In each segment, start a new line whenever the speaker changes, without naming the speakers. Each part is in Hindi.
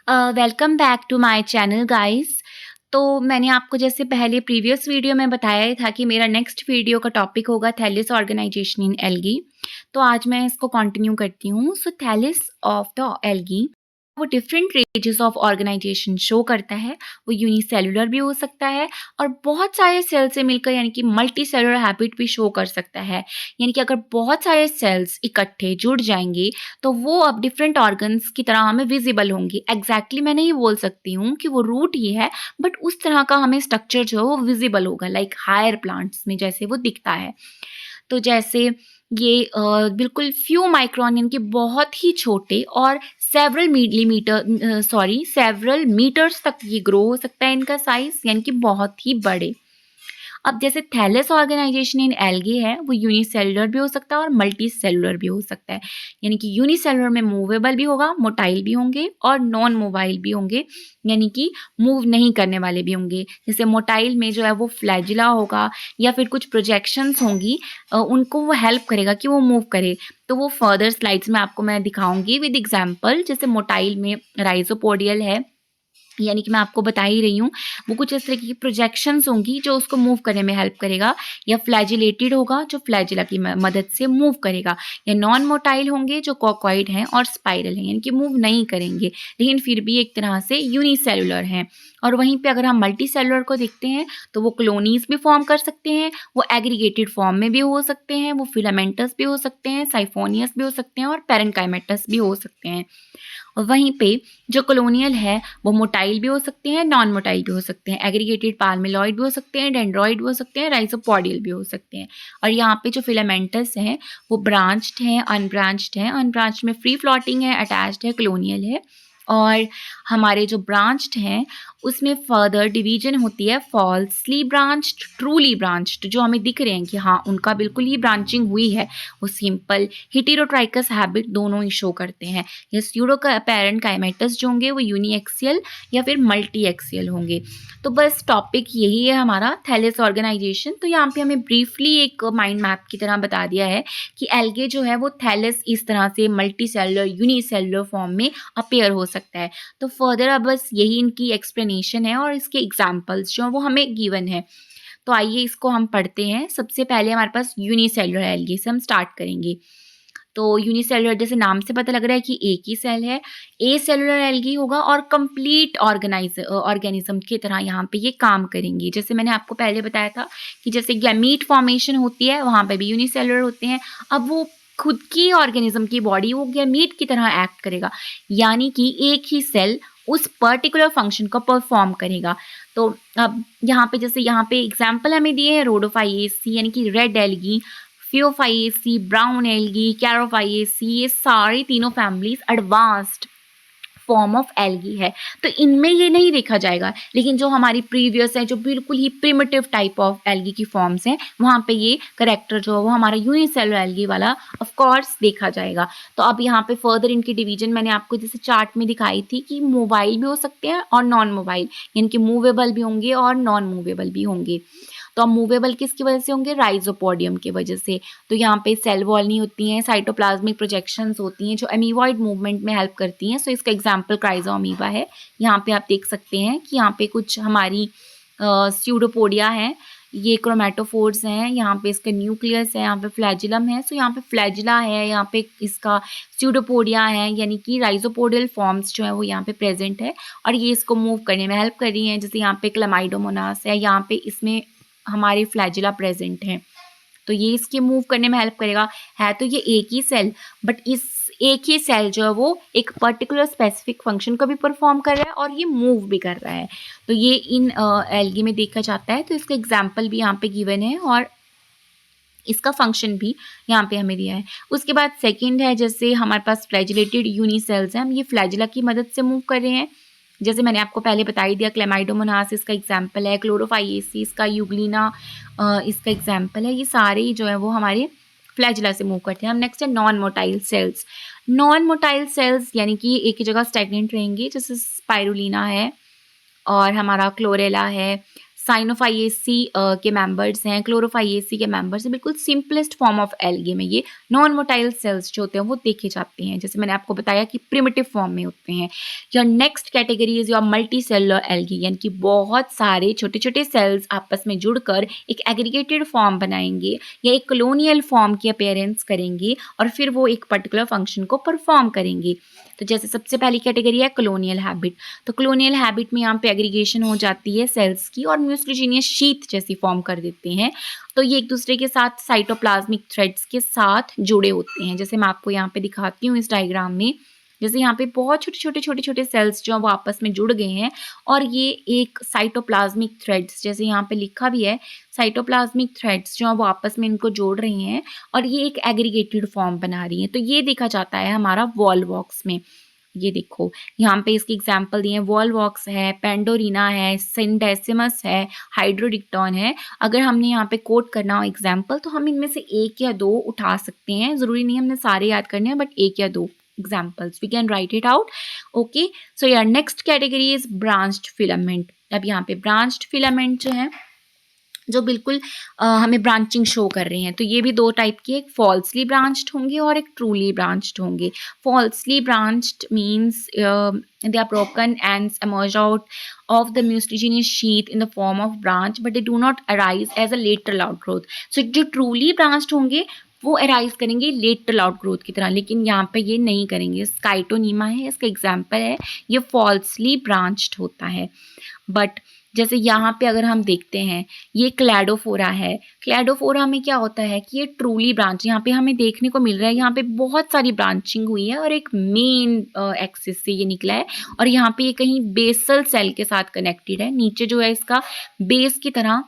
Welcome back to my channel guys. तो मैंने आपको जैसे पहले प्रीवियस वीडियो में बताया ही था कि मेरा नेक्स्ट वीडियो का टॉपिक होगा थैलिस ऑर्गेनाइजेशन इन एल्गी। तो आज मैं इसको कंटिन्यू करती हूँ। So thallus of the algae वो different ranges of organisation show करता है। वो यूनिसेलुलर भी हो सकता है और बहुत सारे सेल से मिलकर यानी कि मल्टी सेलुलर हैबिट भी शो कर सकता है। यानी कि अगर बहुत सारे सेल्स इकट्ठे जुड़ जाएंगे तो वो अब डिफरेंट ऑर्गन्स की तरह हमें विजिबल होंगी। एग्जैक्टली मैं नहीं बोल सकती हूँ कि वो रूट ही है, बट उस तरह का हमें स्ट्रक्चर जो है वो विजिबल होगा, लाइक हायर प्लांट्स में जैसे वो दिखता है। तो जैसे ये बिल्कुल फ्यू माइक्रोन यानी कि बहुत ही छोटे और सेवरल मीटर्स तक ये ग्रो हो सकता है इनका साइज, यानी कि बहुत ही बड़े। अब जैसे थैलेस ऑर्गेनाइजेशन इन एल्गी है वो यूनिसेलुलर भी हो सकता है और मल्टी सेलुलर भी हो सकता है। यानी कि यूनिसेलुलर में मूवेबल भी होगा, मोटाइल भी होंगे और नॉन मोबाइल भी होंगे, यानी कि मूव नहीं करने वाले भी होंगे। जैसे मोटाइल में जो है वो फ्लैजिला होगा या फिर कुछ प्रोजेक्शंस होंगी, उनको वो हेल्प करेगा कि वो मूव करे। तो वो फर्दर स्लाइड्स में आपको मैं दिखाऊंगी विद एग्जाम्पल। जैसे मोटाइल में राइजोपोडियल है, यानी कि मैं आपको बता ही रही हूँ, वो कुछ इस तरह की प्रोजेक्शंस होंगी जो उसको मूव करने में हेल्प करेगा, या फ्लैजिलेटेड होगा जो फ्लैजिला की मदद से मूव करेगा, या नॉन मोटाइल होंगे जो कॉकॉइड हैं और स्पाइरल हैं, यानी कि मूव नहीं करेंगे लेकिन फिर भी एक तरह से यूनिसेलुलर हैं। और वहीं पे अगर हम मल्टी सेलुलर को देखते हैं तो वो कॉलोनीज भी फॉर्म कर सकते हैं, वो एग्रीगेटेड फॉर्म में भी हो सकते हैं, वो फिलामेंटस भी हो सकते हैं, साइफोनियस भी हो सकते हैं और पेरेन्काइमेटस भी हो सकते हैं। वहीं पे जो कॉलोनियल है वो मोटाइल भी हो सकते हैं, नॉन मोटाइल भी हो सकते हैं, एग्रीगेटेड पाल्मेलॉइड भी हो सकते हैं, डेंड्रॉइड भी हो सकते हैं, राइजोपोडियल भी हो सकते हैं। और यहाँ पे जो फिलामेंटस हैं वो ब्रांच्ड हैं, अनब्रांच्ड हैं। अनब्रांच्ड में फ्री फ्लोटिंग है, अटैच्ड है, कॉलोनियल है। और हमारे जो ब्रांच्ड हैं उसमें फर्दर डिवीजन होती है फॉल्सली ब्रांच्ड, ट्रूली ब्रांच्ड, जो हमें दिख रहे हैं कि हाँ उनका बिल्कुल ही ब्रांचिंग हुई है। वो सिंपल हेटेरोट्राइकस हैबिट दोनों ही शो करते हैं। या स्यूडो पेरेन्काइमेटस जो होंगे वो यूनिएक्सियल या फिर मल्टी एक्सियल होंगे। तो बस टॉपिक यही है हमारा थैलेस ऑर्गेनाइजेशन। तो यहाँ पे हमें ब्रीफली एक माइंड मैप की तरह बता दिया है कि एल्गे जो है वो थैलेस इस तरह से मल्टी सेलुलर यूनिसेलुलर फॉर्म में अपेयर हो सकता है। तो फर्दर अब बस यही इनकी एक्सप्लेनेशन है और इसके एग्जाम्पल्स जो वो हमें गिवन है। तो आइए इसको हम पढ़ते हैं। सबसे पहले हमारे पास यूनिसेलुलर एल्गे से हम स्टार्ट करेंगे। तो यूनिसेलुलर जैसे नाम से पता लग रहा है कि एक ही सेल है, ए सेलुलर एल्गी होगा और कंप्लीट ऑर्गेनिज्म की तरह यहाँ पे ये काम करेंगी। जैसे मैंने आपको पहले बताया था कि जैसे गैमीट फॉर्मेशन होती है वहाँ पे भी यूनिसेलुलर होते हैं। अब वो खुद की ऑर्गेनिज्म की बॉडी वो गैमीट की तरह एक्ट करेगा, यानी कि एक ही सेल उस पर्टिकुलर फंक्शन को परफॉर्म करेगा। तो अब यहाँ पे जैसे यहाँ पे एग्जाम्पल हमें दिए हैं रोडोफाइएसी यानी कि रेड एल्गी, फियोफाइएसी, ब्राउन एल्गी, कैरोफाइएसी, ये सारी तीनों families advanced form of algae है। तो इनमें ये नहीं देखा जाएगा, लेकिन जो हमारी प्रीवियस है जो बिल्कुल ही प्रिमिटिव टाइप ऑफ एल्गी की फॉर्म्स हैं वहाँ पे ये करेक्टर जो है वो हमारा यूनिसेलुलर एल्गी वाला ऑफ कोर्स देखा जाएगा। तो अब यहाँ पे फर्दर इनकी डिवीजन मैंने आपको जैसे चार्ट में दिखाई थी कि मोबाइल भी हो सकते हैं और नॉन मोबाइल, यानी कि मूवेबल भी होंगे और नॉन मूवेबल भी होंगे। तो अब मूवेबल किसकी वजह से होंगे? राइजोपोडियम की वजह से। तो यहाँ पे सेल वॉल नहीं होती हैं, साइटोप्लाज्मिक प्रोजेक्शंस होती हैं जो अमीबॉइड मूवमेंट में हेल्प करती हैं। सो इसका एग्जांपल क्राइजो अमीबा है। यहाँ पे आप देख सकते हैं कि यहाँ पे कुछ हमारी स्यूडोपोडिया है, ये क्रोमेटोफोर्स हैं, यहाँ पे इसका न्यूक्लियस है, यहाँ पे फ्लैजिलम है। सो यहाँ पे फ्लैजिला है, यहाँ पे इसका स्यूडोपोडिया है, यानी कि राइजोपोडियल फॉर्म्स जो है वो यहाँ पे प्रेजेंट है और ये इसको मूव करने में हेल्प कर रही हैं। जैसे यहाँ पे क्लमाइडोमोनास है, यहाँ पे इसमें हमारे फ्लैजिला प्रेजेंट हैं, तो ये इसके मूव करने में हेल्प करेगा। है तो ये एक ही सेल, बट इस एक ही सेल जो है वो एक पर्टिकुलर स्पेसिफिक फंक्शन को भी परफॉर्म कर रहा है और ये मूव भी कर रहा है। तो ये इन एल्गी में देखा जाता है। तो इसका एग्जाम्पल भी यहाँ पे गिवन है और इसका फंक्शन भी यहाँ पे हमें दिया है। उसके बाद सेकंड है, जैसे हमारे पास फ्लैजिलेटेड यूनिसेल्स हैं, हम ये फ्लैजिला की मदद से मूव कर रहे हैं। जैसे मैंने आपको पहले बता ही दिया, क्लेमाइडोमोनास इसका एग्जाम्पल है, क्लोरोफाइएसी इसका, यूग्लिना इसका एग्जाम्पल है। ये सारे जो है वो हमारे फ्लैजिला से मूव करते हैं। हम नेक्स्ट है non motile sales. Non motile sales यानी कि एक ही जगह स्टैग्नेंट रहेंगे, जैसे स्पाइरुलिना है और हमारा क्लोरेला है, साइनोफाइएसी के मेंबर्स हैं, क्लोरोफाइएसी के मेंबर्स हैं। बिल्कुल सिंपलेस्ट फॉर्म ऑफ एल्गे में ये नॉन मोटाइल सेल्स जो होते हैं वो देखे जाते हैं, जैसे मैंने आपको बताया कि प्रिमिटिव फॉर्म में होते हैं। Your next category is your multi cellular algae, यानी कि बहुत सारे छोटे छोटे सेल्स आपस में जुड़कर एक एग्रीगेटेड फॉर्म बनाएंगे या एक कॉलोनियल फॉर्म की अपीयरेंस करेंगे और फिर वो एक पर्टिकुलर फंक्शन को परफॉर्म करेंगे। तो जैसे सबसे पहली कैटेगरी है कॉलोनियल हैबिट। तो कॉलोनियल हैबिट में यहाँ पे एग्रीगेशन हो जाती है सेल्स की और म्यूसिलीजिनियस शीथ जैसी फॉर्म कर देते हैं। तो ये एक दूसरे के साथ साइटोप्लाज्मिक थ्रेड्स के साथ जुड़े होते हैं, जैसे मैं आपको यहाँ पे दिखाती हूँ इस डायग्राम में। जैसे यहाँ पे बहुत छोटे छोटे सेल्स जो वो आपस में जुड़ गए हैं और ये एक साइटोप्लाज्मिक थ्रेड्स, जैसे यहाँ पे लिखा भी है साइटोप्लाज्मिक थ्रेड्स जो वो आपस में इनको जोड़ रहे हैं और ये एक एग्रीगेटेड फॉर्म बना रही हैं। तो ये देखा जाता है हमारा वॉलवॉक्स में। ये देखो यहाँ पे इसके एग्जाम्पल दिए हैं, वॉलवॉक्स है, पेंडोरिना है, सिंडेसिमस है, हाइड्रोडिक्टॉन है। अगर हमने यहाँ पे कोट करना हो एग्जाम्पल तो हम इनमें से एक या दो उठा सकते हैं, ज़रूरी नहीं हमने सारे याद करने हैं, बट एक या दो examples we can write it out. Okay, so your next category is branched filament. अब यहाँ पे branched filament जो है जो बिल्कुल हमें ब्रांचिंग शो कर रहे हैं, तो ये भी दो टाइप के, एक फॉल्सली ब्रांच्ड होंगे और एक ट्रूली ब्रांच्ड होंगे। Falsely branched means they are broken ends emerge out of the mucilaginous sheath in the form of branch but they do not arise as a lateral outgrowth. So जो truly branched होंगे वो अराइज करेंगे लेटरल आउटग्रोथ की तरह, लेकिन यहाँ पे ये नहीं करेंगे। स्काइटोनीमा है इसका एग्जाम्पल है, ये फॉल्सली ब्रांच्ड होता है। बट जैसे यहाँ पे अगर हम देखते हैं ये क्लैडोफोरा है, क्लैडोफोरा में क्या होता है कि ये ट्रूली ब्रांच यहाँ पे हमें देखने को मिल रहा है, यहाँ पे बहुत सारी ब्रांचिंग हुई है और एक मेन एक्सिस से ये निकला है और यहाँ पे ये कहीं बेसल सेल के साथ कनेक्टेड है। नीचे जो है इसका बेस की तरह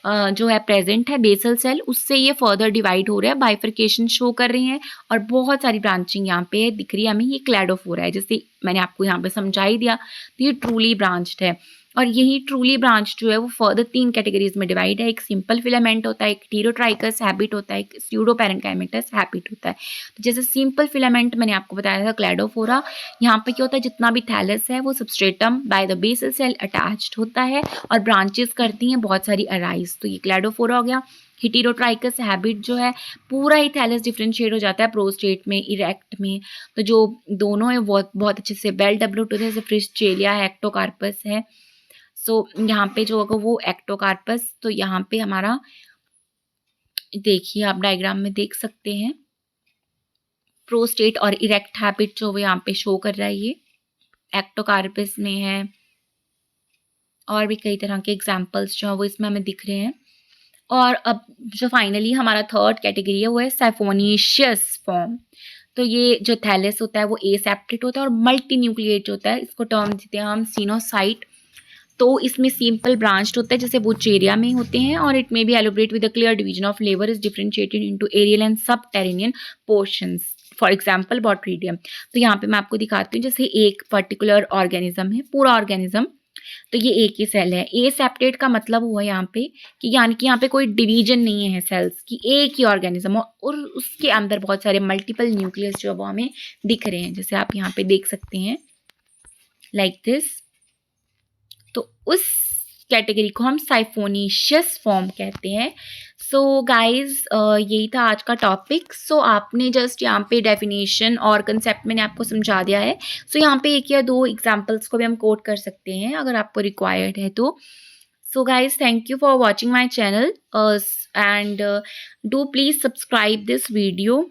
जो है प्रेजेंट है बेसल सेल, उससे ये फर्दर डिवाइड हो रहा है, बाइफर्केशन शो कर रही हैं और बहुत सारी ब्रांचिंग यहाँ पे दिख रही है हमें। ये क्लैडोफोरा है, जैसे मैंने आपको यहाँ पे समझा ही दिया। तो ये ट्रूली ब्रांच्ड है और यही ट्रूली ब्रांच जो है वो फर्दर 3 कैटेगरीज में डिवाइड है। एक सिंपल फिलामेंट होता है, एक हीटेरोट्राइकस हैबिट होता है, एक स्यूडोपैरेन्काइमेटस हैबिट होता है। तो जैसे सिंपल फिलामेंट मैंने आपको बताया था क्लैडोफोरा, यहाँ पे क्या होता है जितना भी थैलस है वो substratum by the basal cell attached होता है और ब्रांचेस करती हैं बहुत सारी अराइज। तो ये क्लैडोफोरा हो गया। हीटेरोट्राइकस हैबिट जो है पूरा ही थैलस डिफरेंशिएट हो जाता है प्रोस्टेट में, इरेक्ट में। तो जो दोनों है वो बहुत अच्छे से वेल डेवलप्ड होते हैं, जैसे फ्रिस्चेलिया है, एक्टोकार्पस है। सो यहाँ पे जो होगा वो एक्टोकार्पस, तो यहाँ पे हमारा देखिए आप डायग्राम में देख सकते हैं प्रोस्टेट और इरेक्ट हैबिट जो वो यहाँ पे शो कर रहा है, ये एक्टोकार्पस में है और भी कई तरह के एग्जाम्पल्स जो है वो इसमें हमें दिख रहे हैं। और अब जो फाइनली हमारा थर्ड कैटेगरी है वो है साइफोनिशियस फॉर्म। तो ये जो थैलस होता है वो एसेप्टेट होता है और मल्टी न्यूक्लिएट होता है, इसको टर्म देते हैं हम सीनोसाइट। तो इसमें सिंपल ब्रांच्ड होता है जैसे वोचेरिया में होते हैं और it may be elaborate with a clear division of लेवर is differentiated into aerial and subterranean portions, for example Botrydium. तो यहाँ पे मैं आपको दिखाती हूँ, जैसे एक पर्टिकुलर ऑर्गेनिज्म है, पूरा ऑर्गेनिज्म, तो ये एक ही सेल है। ए सेप्टेट का मतलब हुआ यहाँ पे कि यानी कि यहाँ पे कोई डिवीजन नहीं है सेल्स की, एक ही ऑर्गेनिज्म और उसके अंदर बहुत सारे मल्टीपल न्यूक्लियस जो वो हमें दिख रहे हैं, जैसे आप यहाँ पे देख सकते हैं लाइक दिस। तो उस कैटेगरी को हम साइफोनिशियस फॉर्म कहते हैं। सो गाइज यही था आज का टॉपिक। सो आपने जस्ट यहाँ पे डेफिनेशन और कंसेप्ट मैंने आपको समझा दिया है। सो यहाँ पे एक या दो एग्जांपल्स को भी हम कोट कर सकते हैं अगर आपको रिक्वायर्ड है तो। So guys thank you for watching my channel and do please subscribe this video.